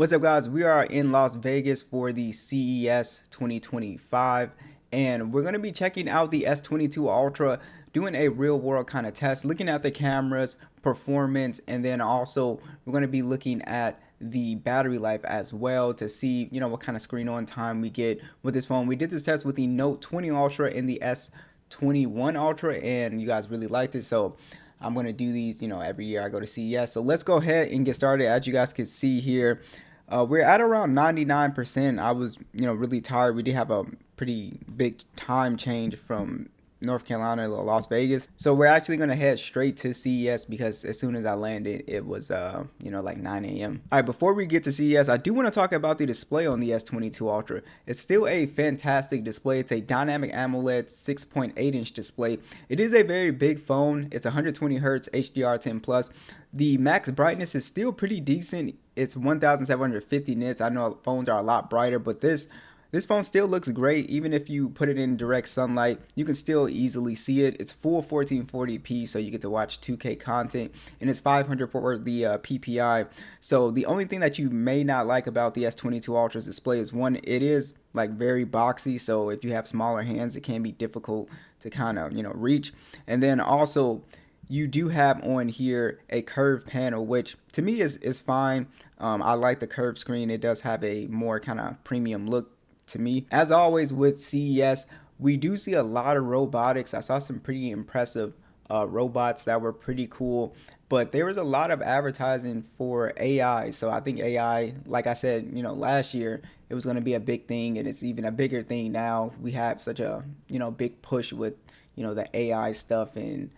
What's up, guys? We are in Las Vegas for the CES 2025, and we're going to be checking out the S22 Ultra, doing a real world kind of test, looking at the cameras, performance, and then also we're going to be looking at the battery life as well to see, what kind of screen on time we get with this phone. We did this test with the Note 20 Ultra and the S21 Ultra, and you guys really liked it, so I'm going to do these, every year I go to CES. So let's go ahead and get started. As you guys can see here, we're at around 99%. I was, really tired. We did have a pretty big time change from North Carolina to Las Vegas. So we're actually going to head straight to CES because as soon as I landed, it was, like 9 a.m. All right, before we get to CES, I do want to talk about the display on the S22 Ultra. It's still a fantastic display. It's a dynamic AMOLED 6.8-inch display. It is a very big phone. It's 120 hertz HDR10 plus. The max brightness is still pretty decent. It's 1750 nits. I know phones are a lot brighter, but this phone still looks great. Even if you put it in direct sunlight, you can still easily see it. It's full 1440p, so you get to watch 2K content, and it's 500 for the PPI. So the only thing that you may not like about the S22 Ultra's display is, one, it is like very boxy. So if you have smaller hands, it can be difficult to kind of, reach. And then also, you do have on here a curved panel, which to me is fine. I like the curved screen. It does have a more kind of premium look to me. As always with CES, we do see a lot of robotics. I saw some pretty impressive robots that were pretty cool, but there was a lot of advertising for AI. So I think AI, like I said, last year, it was going to be a big thing, and it's even a bigger thing now. We have such a, big push with, the AI stuff, and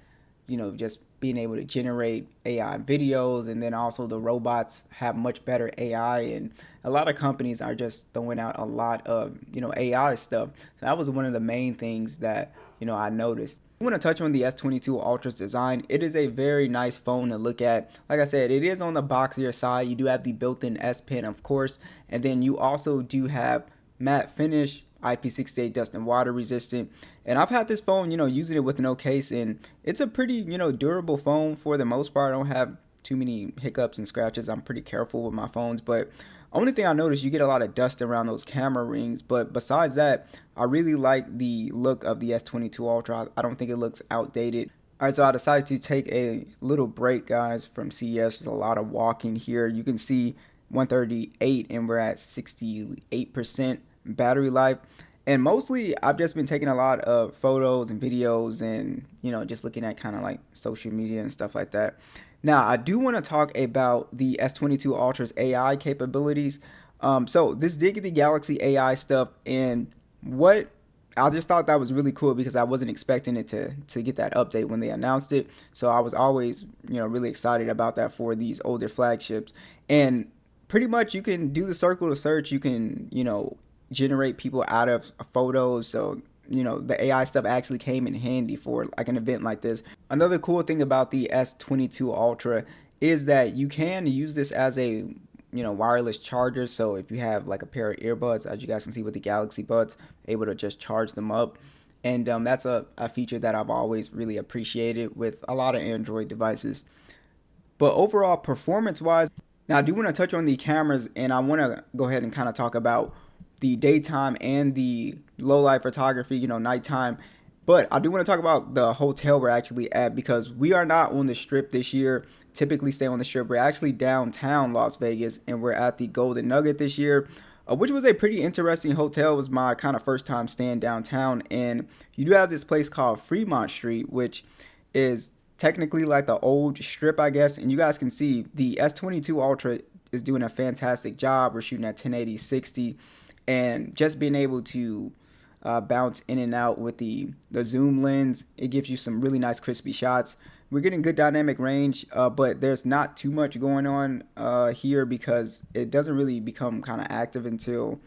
just being able to generate AI videos, and then also the robots have much better AI, and a lot of companies are just throwing out a lot of, AI stuff. So that was one of the main things that, I noticed. I want to touch on the S22 Ultra's design. It is a very nice phone to look at. Like I said, it is on the boxier side. You do have the built-in S Pen, of course, and then you also do have matte finish, IP68 dust and water resistant. And I've had this phone, using it with no case, and it's a pretty, durable phone for the most part. I don't have too many hiccups and scratches. I'm pretty careful with my phones, but only thing I noticed, you get a lot of dust around those camera rings. But besides that, I really like the look of the S22 Ultra. I don't think it looks outdated. All right, so I decided to take a little break, guys, from CES. There's a lot of walking here. You can see 138, and we're at 68% battery life. And mostly I've just been taking a lot of photos and videos, and just looking at kind of like social media and stuff like that. Now I do want to talk about the S22 Ultra's AI capabilities. So this did get the Galaxy AI stuff, and what I just thought that was really cool because I wasn't expecting it to get that update when they announced it. So I was always really excited about that for these older flagships. And pretty much you can do the circle to search. You can generate people out of photos. So the AI stuff actually came in handy for like an event like this. Another cool thing about the S22 Ultra is that you can use this as a wireless charger. So if you have like a pair of earbuds, as you guys can see with the Galaxy Buds, able to just charge them up. And that's a feature that I've always really appreciated with a lot of Android devices. But overall, performance wise, now I do want to touch on the cameras, and I want to go ahead and kind of talk about the daytime and the low light photography, nighttime. But I do want to talk about the hotel we're actually at, because we are not on the Strip this year. Typically stay on the Strip. We're actually downtown Las Vegas, and we're at the Golden Nugget this year, which was a pretty interesting hotel. It was my kind of first time staying downtown. And you do have this place called Fremont Street, which is technically like the old Strip, I guess. And you guys can see the S22 Ultra is doing a fantastic job. We're shooting at 1080 60. And just being able to bounce in and out with the zoom lens, it gives you some really nice crispy shots. We're getting good dynamic range, but there's not too much going on here because it doesn't really become kind of active until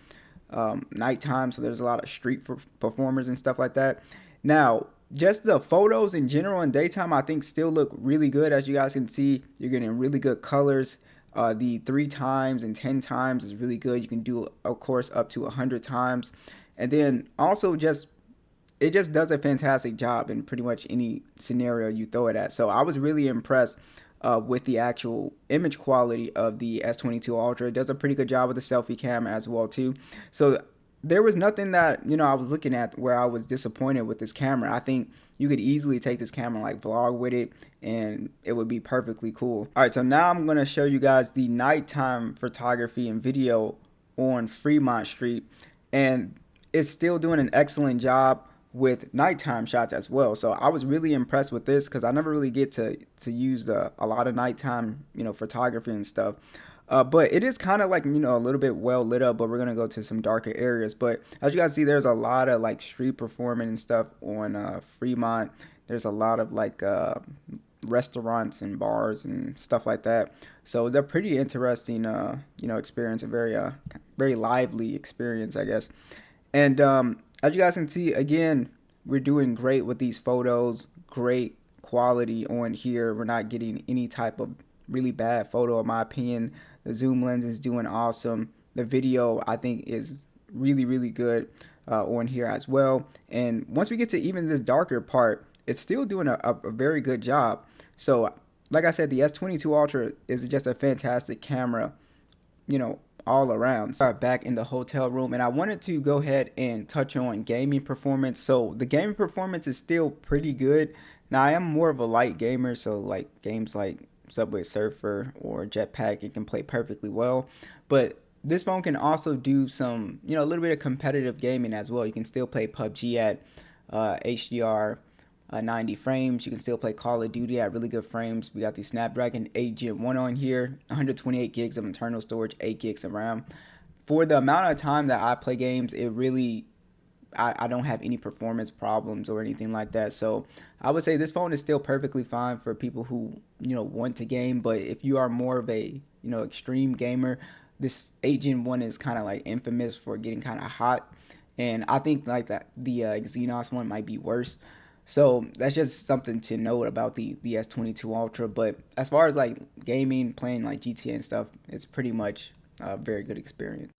nighttime. So there's a lot of street performers and stuff like that. Now, just the photos in general in daytime, I think still look really good. As you guys can see, you're getting really good colors. The 3 times and 10 times is really good. You can do, of course, up to 100 times. And then also it just does a fantastic job in pretty much any scenario you throw it at. So I was really impressed with the actual image quality of the S22 Ultra. It does a pretty good job with the selfie camera as well too. So there was nothing that I was looking at where I was disappointed with this camera. I think you could easily take this camera, like vlog with it, and it would be perfectly cool. All right, so now I'm gonna show you guys the nighttime photography and video on Fremont Street, and it's still doing an excellent job with nighttime shots as well. So I was really impressed with this because I never really get to use a lot of nighttime photography and stuff. But it is kind of like, a little bit well lit up, but we're going to go to some darker areas. But as you guys see, there's a lot of like street performing and stuff on Fremont. There's a lot of like restaurants and bars and stuff like that. So they're pretty interesting, experience, a very lively experience, I guess. And as you guys can see, again, we're doing great with these photos, great quality on here. We're not getting any type of really bad photo, in my opinion. The zoom lens is doing awesome. The video, I think, is really, really good on here as well. And once we get to even this darker part, it's still doing a very good job. So, like I said, the S22 Ultra is just a fantastic camera, all around. Start back in the hotel room, and I wanted to go ahead and touch on gaming performance. So the gaming performance is still pretty good. Now, I am more of a light gamer, so like games like Subway Surfer or Jetpack, it can play perfectly well. But this phone can also do some, a little bit of competitive gaming as well. You can still play PUBG at HDR 90 frames. You can still play Call of Duty at really good frames. We got the Snapdragon 8 Gen 1 on here, 128 gigs of internal storage, 8 gigs of RAM. For the amount of time that I play games, it really, I don't have any performance problems or anything like that. So I would say this phone is still perfectly fine for people who, want to game. But if you are more of a, extreme gamer, this 8 Gen 1 is kind of like infamous for getting kind of hot. And I think like that the Exynos one might be worse. So that's just something to note about the S22 Ultra. But as far as like gaming, playing like GTA and stuff, it's pretty much a very good experience.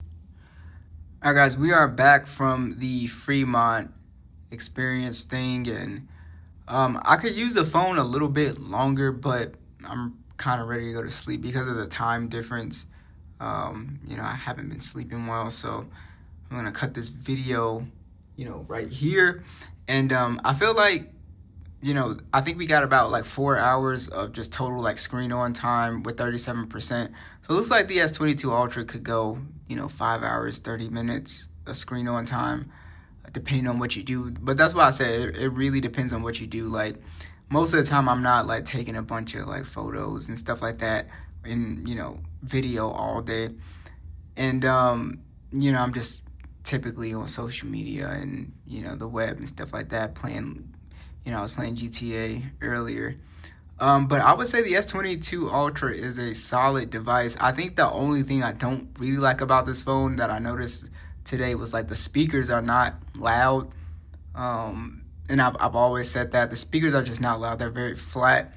All right, guys, we are back from the Fremont experience thing, and I could use the phone a little bit longer, but I'm kind of ready to go to sleep because of the time difference. I haven't been sleeping well, so I'm gonna cut this video, right here. And I feel like, I think we got about like 4 hours of just total like screen on time with 37%. So it looks like the S22 Ultra could go, 5 hours, 30 minutes of screen on time, depending on what you do. But that's why I said it really depends on what you do. Like most of the time I'm not like taking a bunch of like photos and stuff like that in, video all day. And, I'm just typically on social media and, the web and stuff like that playing. I was playing GTA earlier. But I would say the S22 Ultra is a solid device. I think the only thing I don't really like about this phone that I noticed today was like the speakers are not loud. And I've always said that. The speakers are just not loud. They're very flat.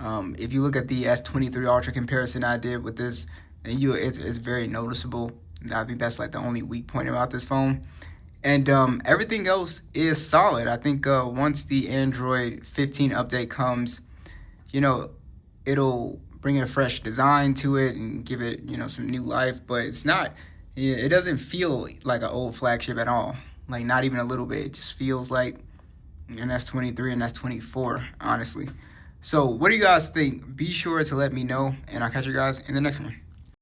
If you look at the S23 Ultra comparison I did with this, it's very noticeable. I think that's like the only weak point about this phone. And everything else is solid. I think once the Android 15 update comes, it'll bring a fresh design to it and give it, some new life. But it doesn't feel like an old flagship at all. Like not even a little bit. It just feels like an S23 and S24, honestly. So what do you guys think? Be sure to let me know, and I'll catch you guys in the next one.